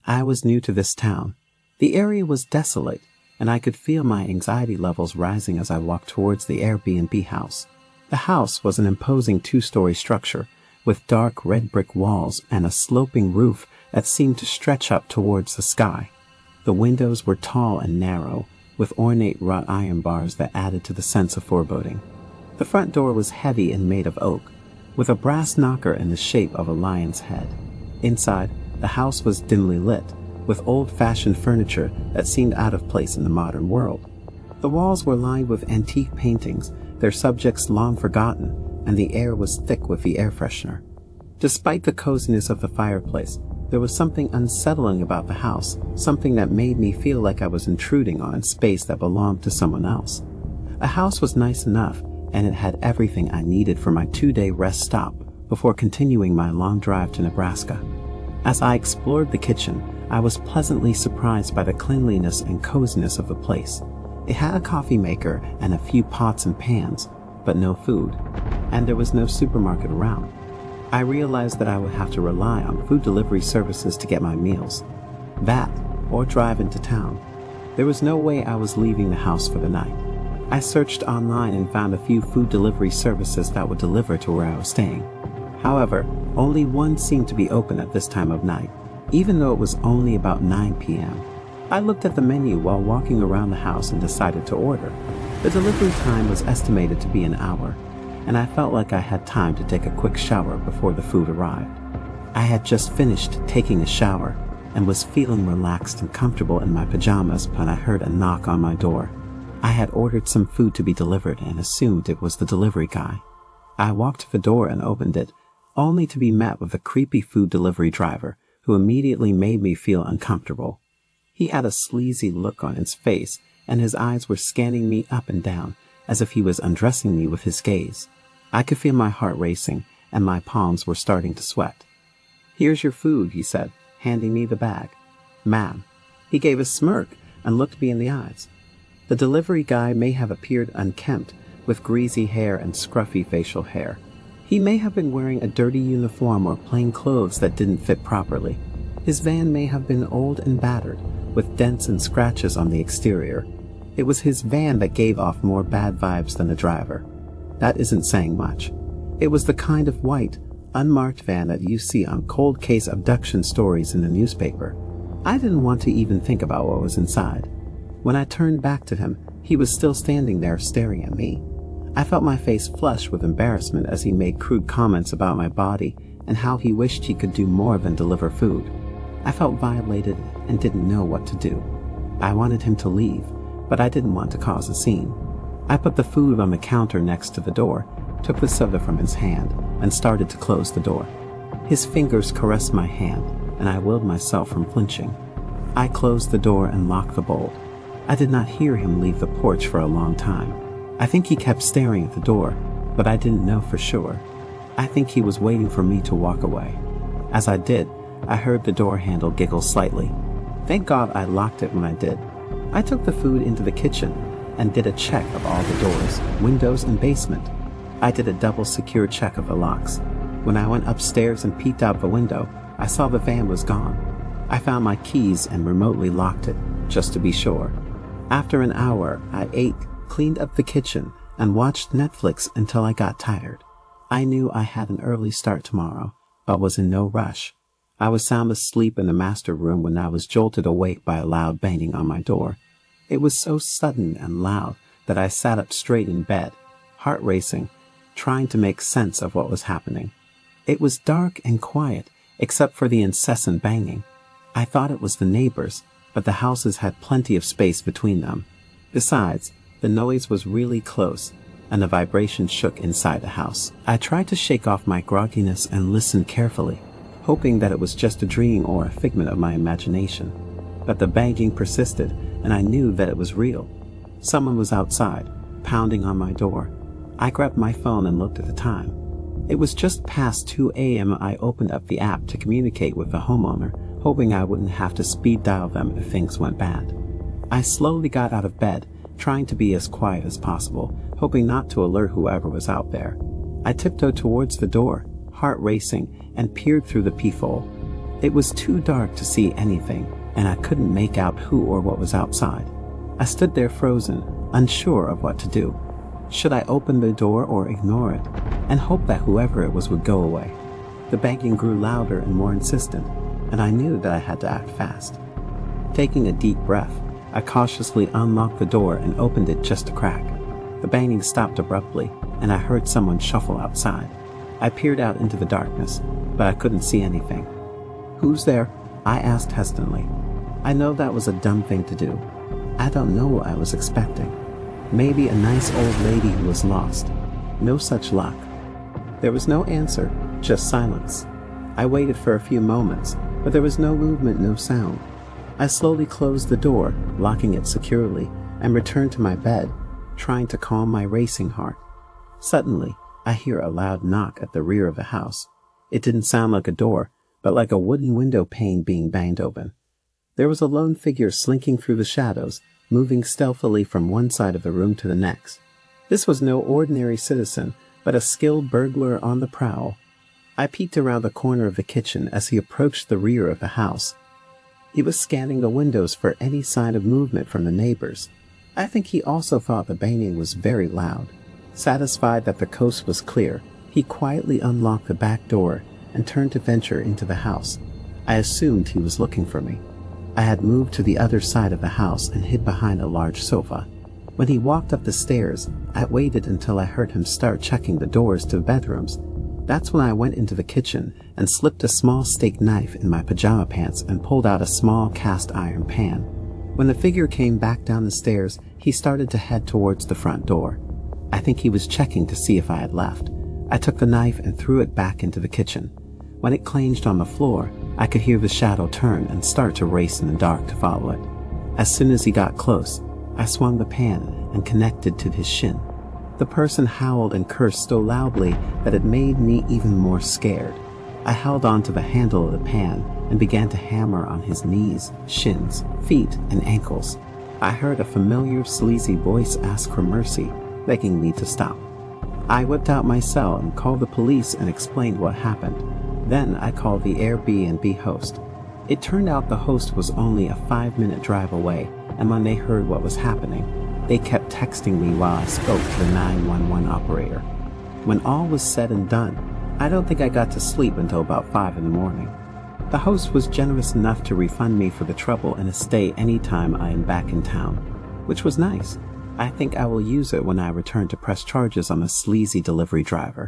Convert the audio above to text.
I was new to this town. The area was desolate, and I could feel my anxiety levels rising as I walked towards the Airbnb house. The house was an imposing 2-story structure with dark red brick walls and a sloping roof that seemed to stretch up towards the sky. The windows were tall and narrow, with ornate wrought iron bars that added to the sense of foreboding. The front door was heavy and made of oak, with a brass knocker in the shape of a lion's head. Inside, the house was dimly lit, with old-fashioned furniture that seemed out of place in the modern world. The walls were lined with antique paintings, their subjects long forgotten, and the air was thick with the air freshener. Despite the coziness of the fireplace, there was something unsettling about the house, something that made me feel like I was intruding on space that belonged to someone else. The house was nice enough, and it had everything I needed for my 2-day rest stop before continuing my long drive to Nebraska. As I explored the kitchen, I was pleasantly surprised by the cleanliness and coziness of the place. It had a coffee maker and a few pots and pans, but no food, and there was no supermarket around. I realized that I would have to rely on food delivery services to get my meals. That, or drive into town. There was no way I was leaving the house for the night. I searched online and found a few food delivery services that would deliver to where I was staying. However, only one seemed to be open at this time of night, even though it was only about 9 p.m. I looked at the menu while walking around the house and decided to order. The delivery time was estimated to be an hour, and I felt like I had time to take a quick shower before the food arrived. I had just finished taking a shower and was feeling relaxed and comfortable in my pajamas when I heard a knock on my door. I had ordered some food to be delivered and assumed it was the delivery guy. I walked to the door and opened it, only to be met with a creepy food delivery driver who immediately made me feel uncomfortable. He had a sleazy look on his face, and his eyes were scanning me up and down as if he was undressing me with his gaze. I could feel my heart racing, and my palms were starting to sweat. "Here's your food," he said, handing me the bag. "Ma'am." He gave a smirk and looked me in the eyes. The delivery guy may have appeared unkempt, with greasy hair and scruffy facial hair. He may have been wearing a dirty uniform or plain clothes that didn't fit properly. His van may have been old and battered, with dents and scratches on the exterior. It was his van that gave off more bad vibes than the driver. That isn't saying much. It was the kind of white, unmarked van that you see on cold case abduction stories in the newspaper. I didn't want to even think about what was inside. When I turned back to him, he was still standing there staring at me. I felt my face flush with embarrassment as he made crude comments about my body and how he wished he could do more than deliver food. I felt violated and didn't know what to do. I wanted him to leave, but I didn't want to cause a scene. I put the food on the counter next to the door, took the soda from his hand, and started to close the door. His fingers caressed my hand, and I willed myself from flinching. I closed the door and locked the bolt. I did not hear him leave the porch for a long time. I think he kept staring at the door, but I didn't know for sure. I think he was waiting for me to walk away. As I did, I heard the door handle giggle slightly. Thank God I locked it when I did. I took the food into the kitchen and did a check of all the doors, windows, and basement. I did a double secure check of the locks. When I went upstairs and peeked out the window, I saw the van was gone. I found my keys and remotely locked it, just to be sure. After an hour, I ate, cleaned up the kitchen, and watched Netflix until I got tired. I knew I had an early start tomorrow, but was in no rush. I was sound asleep in the master room when I was jolted awake by a loud banging on my door. It was so sudden and loud that I sat up straight in bed, heart racing, trying to make sense of what was happening. It was dark and quiet, except for the incessant banging. I thought it was the neighbors, but the houses had plenty of space between them. Besides, the noise was really close, and the vibration shook inside the house. I tried to shake off my grogginess and listen carefully, hoping that it was just a dream or a figment of my imagination. But the banging persisted, and I knew that it was real. Someone was outside, pounding on my door. I grabbed my phone and looked at the time. It was just past 2 a.m. I opened up the app to communicate with the homeowner, hoping I wouldn't have to speed dial them if things went bad. I slowly got out of bed, trying to be as quiet as possible, hoping not to alert whoever was out there. I tiptoed towards the door, heart racing, and peered through the peephole. It was too dark to see anything, and I couldn't make out who or what was outside. I stood there frozen, unsure of what to do. Should I open the door or ignore it, and hope that whoever it was would go away? The banging grew louder and more insistent, and I knew that I had to act fast. Taking a deep breath, I cautiously unlocked the door and opened it just a crack. The banging stopped abruptly, and I heard someone shuffle outside. I peered out into the darkness, but I couldn't see anything. "Who's there?" I asked hesitantly. I know that was a dumb thing to do. I don't know what I was expecting. Maybe a nice old lady who was lost. No such luck. There was no answer, just silence. I waited for a few moments, but there was no movement, no sound. I slowly closed the door, locking it securely, and returned to my bed, trying to calm my racing heart. Suddenly, I hear a loud knock at the rear of the house. It didn't sound like a door, but like a wooden window pane being banged open. There was a lone figure slinking through the shadows, moving stealthily from one side of the room to the next. This was no ordinary citizen, but a skilled burglar on the prowl. I peeked around the corner of the kitchen as he approached the rear of the house. He was scanning the windows for any sign of movement from the neighbors. I think he also thought the banging was very loud. Satisfied that the coast was clear, he quietly unlocked the back door and turned to venture into the house. I assumed he was looking for me. I had moved to the other side of the house and hid behind a large sofa. When he walked up the stairs, I waited until I heard him start checking the doors to the bedrooms. That's when I went into the kitchen and slipped a small steak knife in my pajama pants and pulled out a small cast iron pan. When the figure came back down the stairs, he started to head towards the front door. I think he was checking to see if I had left. I took the knife and threw it back into the kitchen. When it clanged on the floor, I could hear the shadow turn and start to race in the dark to follow it. As soon as he got close, I swung the pan and connected to his shin. The person howled and cursed so loudly that it made me even more scared. I held on to the handle of the pan and began to hammer on his knees, shins, feet, and ankles. I heard a familiar, sleazy voice ask for mercy, begging me to stop. I whipped out my cell and called the police and explained what happened. Then I called the AirBnB host. It turned out the host was only a 5-minute drive away, and when they heard what was happening, they kept texting me while I spoke to the 911 operator. When all was said and done, I don't think I got to sleep until about 5 in the morning. The host was generous enough to refund me for the trouble and a stay anytime I am back in town, which was nice. I think I will use it when I return to press charges on the sleazy delivery driver.